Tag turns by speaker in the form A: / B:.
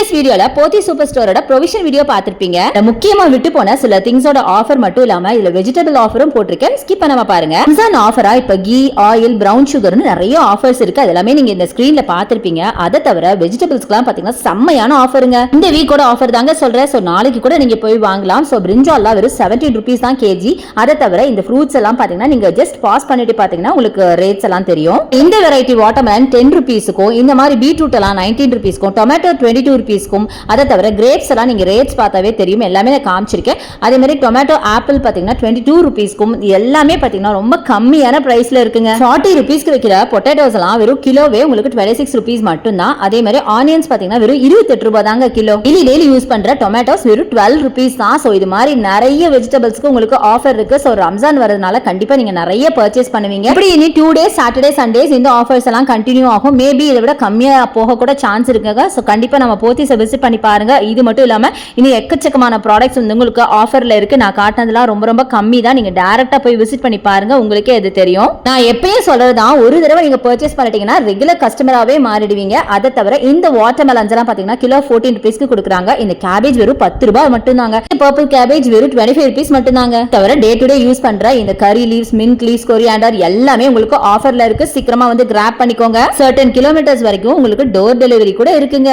A: Previous வீடியோல போத்தி super ஸ்டோரோட provision video பார்த்திருப்பீங்க. முக்கியமா விட்டு போன சில திங்ஸோட ஆஃபர் மட்டும் இல்லாம இதுல வெஜிடபிள் ஆஃபரும் போட்டிருக்கேன். ஸ்கிப் பண்ணாம பாருங்க. ரம்ஜான் ஆஃபரா இப்ப கீ, ஆயில், பிரவுன் சுகர்னு நிறைய ஆஃபர்ஸ் இருக்கு. அது எல்லாமே நீங்க இந்த ஸ்கிரீன்ல பார்த்திருப்பீங்க. அதை தவிர வெஜிடபிள்ஸ்க்குலாம் பாத்தீங்கன்னா செம்மையான ஆஃபருங்க. இந்த வீக்கோட ஆஃபர் தாங்க சொல்றேன். சோ நாளைக்கு கூட நீங்க போய் வாங்கலாம். சோ பிரிஞ்சால்லாம் வெறும் 17 rupees தான் கேஜி. அதை தவிர இந்த ஃப்ரூட்ஸ் எல்லாம் பாத்தீங்கன்னா நீங்க ஜஸ்ட் பாஸ் பண்ணிட்டு பாத்தீங்கன்னா உங்களுக்கு ரேட்ஸ் எல்லாம் தெரியும். இந்த வெரைட்டி வாட்டர்மெலன் 10 rupeesக்கும், இந்த மாதிரி பீட்ரூட் எல்லாம் 19 rupeesக்கும், டொமேட்டோ 22 rupeesக்கும், அதை தவிர கிரேப்ஸ் எல்லாம் நீங்க ரேட்ஸ் பார்த்தாவே தெரியும். எல்லாமே நான் காமிச்சிருக்கேன். அதே மாதிரி டொமேட்டோ ஆப்பிள் பாத்தீங்கன்னா 22 rupeesக்கும், எல்லாமே பாத்தீங்கன்னா ரொம்ப கம்மியான பிரைஸ்ல இருக்குங்க. 40 rupeesக்கு விக்கிற பொட்டேட்டோஸ் எல்லாம் வெறும் கிலோவே உங்களுக்கு 26 rupees மட்டும் தான். அதே மாதிரி ஆனியன்ஸ் பாத்தீங்கன்னா வெறும் 28 ரூபாய் தாங்க கிலோ. டெய்லி யூஸ் பண்ற டொமேட்டோஸ் வெறும் 12 rupees தான். சோ இது மாதிரி நிறைய வெஜிடபிள்ஸ்க்கு உங்களுக்கு ஆஃபர் இருக்கு. சோ ரம்ஜான் வரதுனால கண்டிப்பா நீங்க நிறைய பர்ச்சேஸ் பண்ணுவீங்க. இப்படி இனி 2 days சாட்டர்டே சண்டேஸ் இந்த ஆஃபர்ஸ் எல்லாம் கண்டினியூ ஆகும். மேபி இதை விட கம்மியா போக கூட சான்ஸ் இருக்குங்க. சோ கண்டிப்பா நம்ம போத்திஸை விசிட் பண்ணி பாருங்க. இது மட்டும் இல்லாம இனி எக்கச்சக்கமான ப்ராடக்ட்ஸ் வந்து உங்களுக்கு ஆஃபர்ல இருக்கு. நான் காட்டினதுலாம் ரொம்ப கம்மி தான். நீங்க டைரக்டா போய் விசிட் பண்ணி பாருங்க, உங்களுக்கே இது தெரியும். நான் எப்பயும் சொல்றதுதான், ஒரு தடவை நீங்க பர்ச்சேஸ் பண்ணிட்டீங்கன்னா ரெகுலர் கஸ்டமராவே மாறிடுவீங்க. அதை தவிர இந்த வாட்டர் மெலன்ஸ் எல்லாம் பாத்தீங்கன்னா கிலோ 14 rupeesக்கு கொடுக்குறாங்க. இந்த கேபேஜ் வெறும் 10 ரூபாய் மட்டும் தாங்க. பர்பிள் கேபேஜ் வெறும் 25 rupees மட்டும் தாங்க. தவிர டே டு டே யூஸ் பண்ற இந்த curry leaves, mint leaves, coriander எல்லாமே உங்களுக்கு ஆஃபர்ல இருக்கு. சீக்கிரமா வந்து கிராப் பண்ணிக்கோங்க. சர்டன் கிலோமீட்டர்ஸ் வரைக்கும் உங்களுக்கு டோர் டெலிவரி கூட இருக்குங்க.